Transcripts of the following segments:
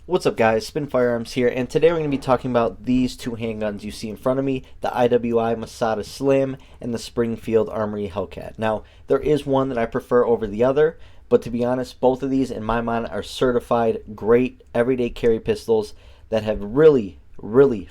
What's up guys, Spin Firearms here, and today we're going to be talking about these two handguns you see in front of me, the IWI Masada Slim and the Springfield Armory Hellcat. Now, there is one that I prefer over the other, but to be honest, both of these in my mind are certified great everyday carry pistols that have really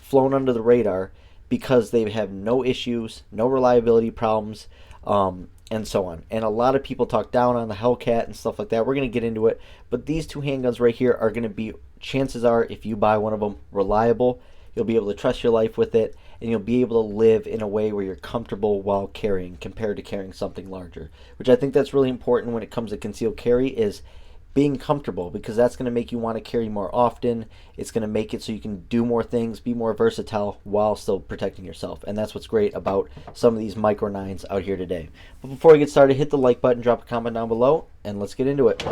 flown under the radar because they have no issues, no reliability problems, and so on. And a lot of people talk down on the Hellcat and stuff like that. We're going to get into it, but these two handguns right here are going to be, chances are, if you buy one of them, reliable. You'll be able to trust your life with it, and you'll be able to live in a way where you're comfortable while carrying compared to carrying something larger, which I think that's really important when it comes to concealed carry, is being comfortable, because that's going to make you want to carry more often. It's going to make it so you can do more things, be more versatile while still protecting yourself. And that's what's great about some of these micro 9s out here today. But before we get started, hit the like button, drop a comment down below, and let's get into it.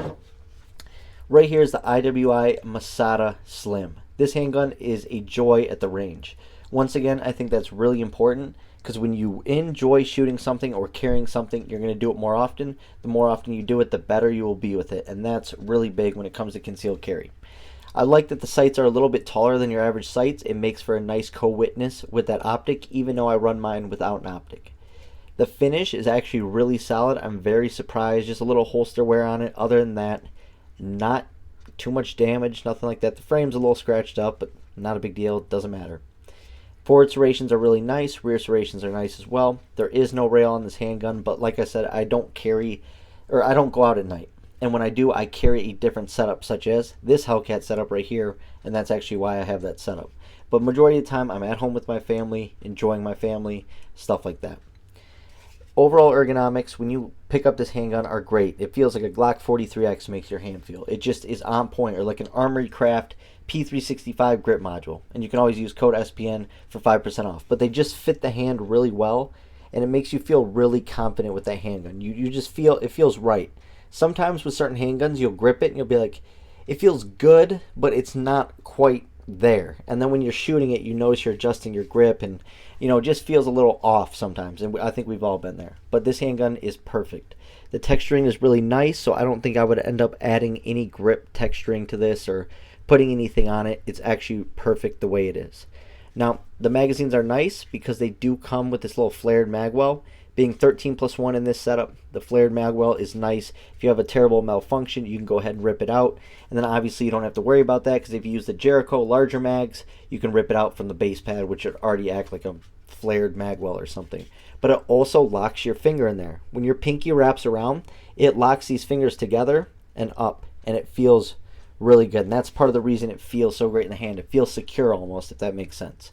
Right here is the IWI Masada Slim. This handgun is a joy at the range. Once again, I think that's really important, because when you enjoy shooting something or carrying something, you're going to do it more often. The more often you do it, the better you will be with it, and that's really big when it comes to concealed carry. I like that the sights are a little bit taller than your average sights. It makes for a nice co-witness with that optic, even though I run mine without an optic. The finish is actually really solid. I'm very surprised. Just a little holster wear on it. Other than that, not too much damage, nothing like that. The frame's a little scratched up, but not a big deal. It doesn't matter. Forward serrations are really nice. Rear serrations are nice as well. There is no rail on this handgun, but like I said, I don't go out at night. And when I do, I carry a different setup, such as this Hellcat setup right here, and that's actually why I have that setup. But majority of the time, I'm at home with my family, enjoying my family, stuff like that. Overall ergonomics, when you pick up this handgun, are great. It feels like a Glock 43X makes your hand feel. It just is on point, or like an Armory Craft P365 grip module. And you can always use code SPN for 5% off. But they just fit the hand really well, and it makes you feel really confident with that handgun. You just feel, it feels right. Sometimes with certain handguns, you'll grip it and you'll be like, it feels good, but it's not quite there. And then when you're shooting it, you notice you're adjusting your grip, and it just feels a little off sometimes, and I think we've all been there. But this handgun is perfect. The texturing is really nice, so I don't think I would end up adding any grip texturing to this or putting anything on it. It's actually perfect the way it is. Now, the magazines are nice because they do come with this little flared magwell. Being 13+1 in this setup, the flared magwell is nice. If you have a terrible malfunction, you can go ahead and rip it out. And then obviously you don't have to worry about that, because if you use the Jericho larger mags, you can rip it out from the base pad, which would already act like a flared magwell or something. But it also locks your finger in there. When your pinky wraps around, it locks these fingers together and up, and it feels really good. And that's part of the reason it feels so great in the hand. It feels secure almost, if that makes sense.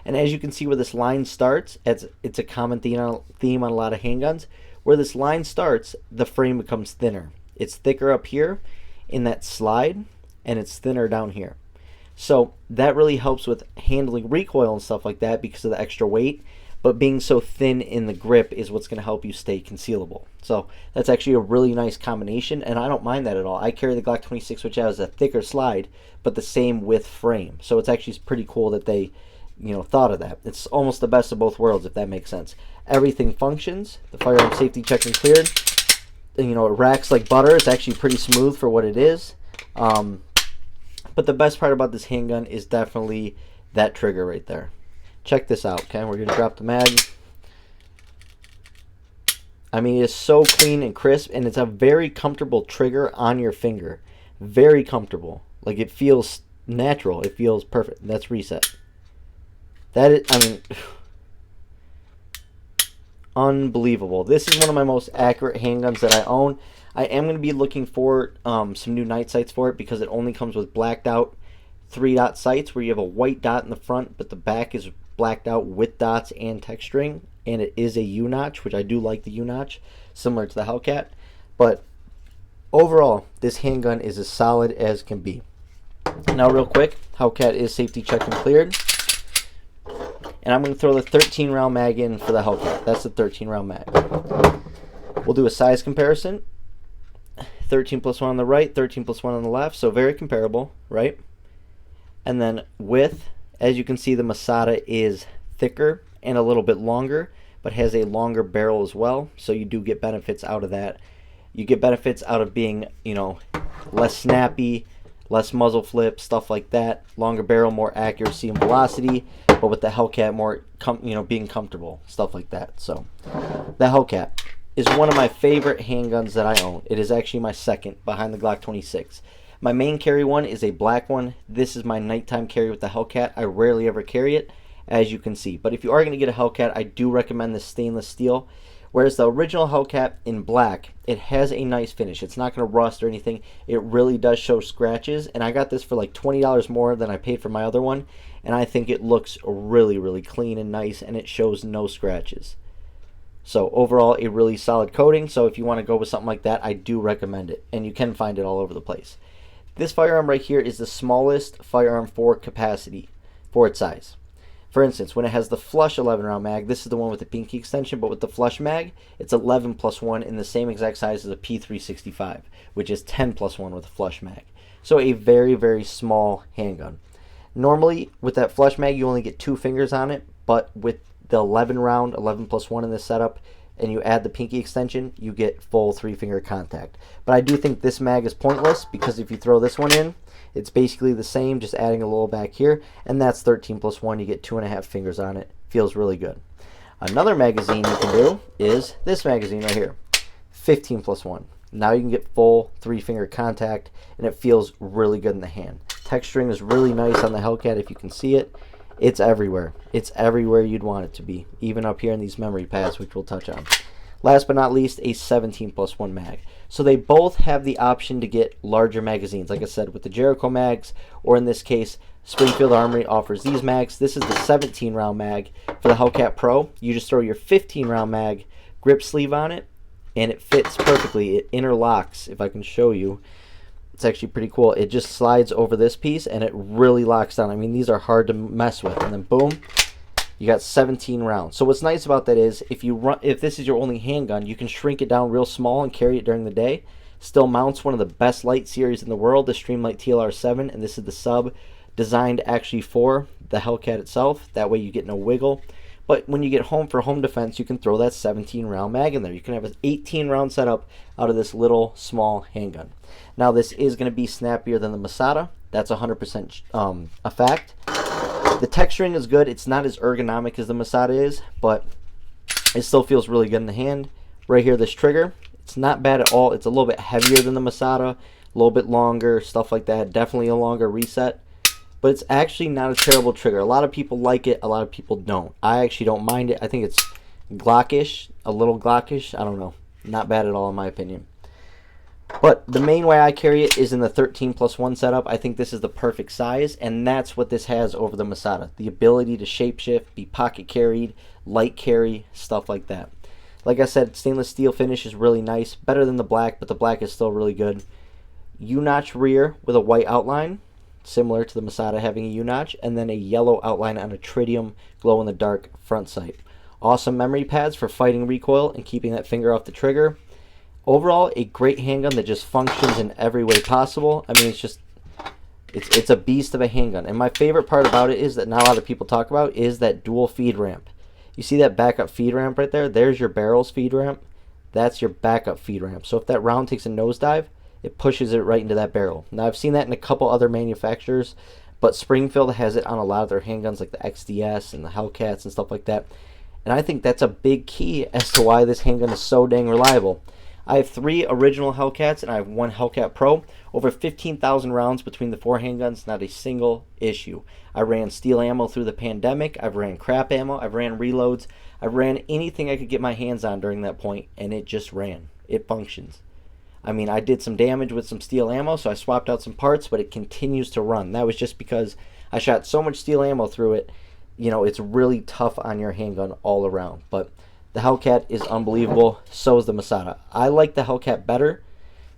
And as you can see where this line starts, it's a common theme on a lot of handguns. Where this line starts, the frame becomes thinner. It's thicker up here in that slide, and it's thinner down here. So that really helps with handling recoil and stuff like that because of the extra weight. But being so thin in the grip is what's going to help you stay concealable. So that's actually a really nice combination, and I don't mind that at all. I carry the Glock 26, which has a thicker slide, but the same width frame. So it's actually pretty cool that they thought of that. It's almost the best of both worlds, if that makes sense. Everything functions. The firearm safety checked and cleared. It racks like butter. It's actually pretty smooth for what it is. But the best part about this handgun is definitely that trigger right there. Check this out, okay? We're going to drop the mag. I mean, it's so clean and crisp, and it's a very comfortable trigger on your finger. Very comfortable. Like, it feels natural. It feels perfect. That's reset. That is, I mean, unbelievable. This is one of my most accurate handguns that I own. I am going to be looking for some new night sights for it, because it only comes with blacked out 3-dot sights where you have a white dot in the front, but the back is blacked out with dots and texturing, and it is a U-notch, which I do like the U-notch, similar to the Hellcat. But overall, this handgun is as solid as can be. Now, real quick, Hellcat is safety checked and cleared. And I'm going to throw the 13-round mag in for the Hellcat. That's the 13-round mag. We'll do a size comparison. 13+1 on the right, 13+1 on the left. So very comparable, right? And then width, as you can see, the Masada is thicker and a little bit longer, but has a longer barrel as well. So you do get benefits out of that. You get benefits out of being, less snappy, less muzzle flip, stuff like that. Longer barrel, more accuracy and velocity, but with the Hellcat more, being comfortable, stuff like that. So the Hellcat is one of my favorite handguns that I own. It is actually my second behind the Glock 26. My main carry one is a black one. This is my nighttime carry with the Hellcat. I rarely ever carry it, as you can see. But if you are going to get a Hellcat, I do recommend the stainless steel. Whereas the original Hellcat in black, it has a nice finish. It's not going to rust or anything. It really does show scratches. And I got this for like $20 more than I paid for my other one. And I think it looks really, really clean and nice, and it shows no scratches. So overall, a really solid coating. So if you want to go with something like that, I do recommend it. And you can find it all over the place. This firearm right here is the smallest firearm for capacity, for its size. For instance, when it has the flush 11 round mag, this is the one with the pinky extension, but with the flush mag, it's 11 plus 1 in the same exact size as a P365, which is 10 plus 1 with a flush mag. So a very, very small handgun. Normally, with that flush mag, you only get 2 fingers on it, but with the 11 round, 11 plus 1 in this setup, and you add the pinky extension, you get full 3-finger contact. But I do think this mag is pointless, because if you throw this one in, it's basically the same, just adding a little back here, and that's 13 plus 1. You get 2.5 fingers on it. Feels really good. Another magazine you can do is this magazine right here, 15 plus 1. Now you can get full 3-finger contact, and it feels really good in the hand. Texturing is really nice on the Hellcat, if you can see it. It's everywhere. It's everywhere you'd want it to be, even up here in these memory pads, which we'll touch on. Last but not least, a 17 plus 1 mag. So they both have the option to get larger magazines, like I said, with the Jericho mags, or in this case, Springfield Armory offers these mags. This is the 17 round mag for the Hellcat Pro. You just throw your 15 round mag grip sleeve on it, and it fits perfectly. It interlocks, if I can show you. It's actually pretty cool. It just slides over this piece, and it really locks down. I mean, these are hard to mess with. And then boom, you got 17 rounds. So what's nice about that is if this is your only handgun, you can shrink it down real small and carry it during the day. Still mounts one of the best light series in the world, the Streamlight TLR7, and this is the sub designed actually for the Hellcat itself. That way you get no wiggle. But when you get home for home defense, you can throw that 17 round mag in there. You can have an 18 round setup out of this little small handgun. Now this is going to be snappier than the Masada. That's 100% a fact. The texturing is good. It's not as ergonomic as the Masada is, but it still feels really good in the hand. Right here, this trigger, it's not bad at all. It's a little bit heavier than the Masada, a little bit longer, stuff like that. Definitely a longer reset. But it's actually not a terrible trigger. A lot of people like it, a lot of people don't. I actually don't mind it. I think it's Glockish, a little Glockish. I don't know. Not bad at all in my opinion. But the main way I carry it is in the 13 plus 1 setup. I think this is the perfect size, and that's what this has over the Masada. The ability to shapeshift, be pocket carried, light carry, stuff like that. Like I said, stainless steel finish is really nice. Better than the black, but the black is still really good. U-notch rear with a white outline, similar to the Masada having a U-notch, and then a yellow outline on a tritium glow-in-the-dark front sight. Awesome memory pads for fighting recoil and keeping that finger off the trigger. Overall, a great handgun that just functions in every way possible. I mean, it's a beast of a handgun. And my favorite part about it is that not a lot of people talk about is that dual feed ramp. You see that backup feed ramp right there? There's your barrel's feed ramp. That's your backup feed ramp. So if that round takes a nosedive, it pushes it right into that barrel. Now, I've seen that in a couple other manufacturers, but Springfield has it on a lot of their handguns like the XDS and the Hellcats and stuff like that. And I think that's a big key as to why this handgun is so dang reliable. I have 3 original Hellcats and I have 1 Hellcat Pro. Over 15,000 rounds between the 4 handguns, not a single issue. I ran steel ammo through the pandemic. I've ran crap ammo. I've ran reloads. I've ran anything I could get my hands on during that point, and it just ran. It functions. I mean, I did some damage with some steel ammo, so I swapped out some parts, but it continues to run. That was just because I shot so much steel ammo through it. You know, it's really tough on your handgun all around. But the Hellcat is unbelievable. So is the Masada. I like the Hellcat better,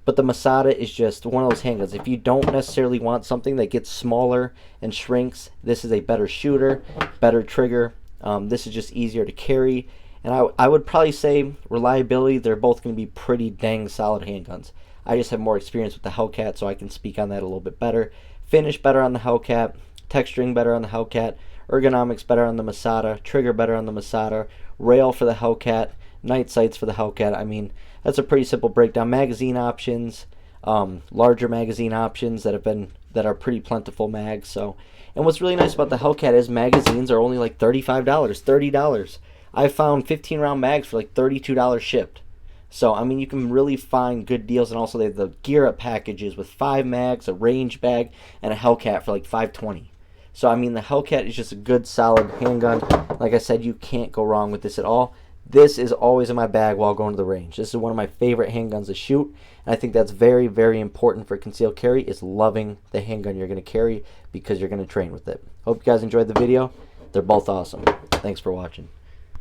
but the Masada is just one of those handguns. If you don't necessarily want something that gets smaller and shrinks, this is a better shooter, better trigger. This is just easier to carry. And I would probably say reliability, they're both going to be pretty dang solid handguns. I just have more experience with the Hellcat, so I can speak on that a little bit better. Finish better on the Hellcat, texturing better on the Hellcat, ergonomics better on the Masada, trigger better on the Masada, rail for the Hellcat, night sights for the Hellcat. I mean, that's a pretty simple breakdown. Magazine options, larger magazine options that have been that are pretty plentiful mags. So, and what's really nice about the Hellcat is magazines are only like $35, $30. I found 15 round mags for like $32 shipped. So, I mean, you can really find good deals, and also they have the gear up packages with 5 mags, a range bag, and a Hellcat for like $520. So, I mean, the Hellcat is just a good, solid handgun. Like I said, you can't go wrong with this at all. This is always in my bag while going to the range. This is one of my favorite handguns to shoot, and I think that's very, very important for concealed carry, is loving the handgun you're going to carry because you're going to train with it. Hope you guys enjoyed the video. They're both awesome. Thanks for watching.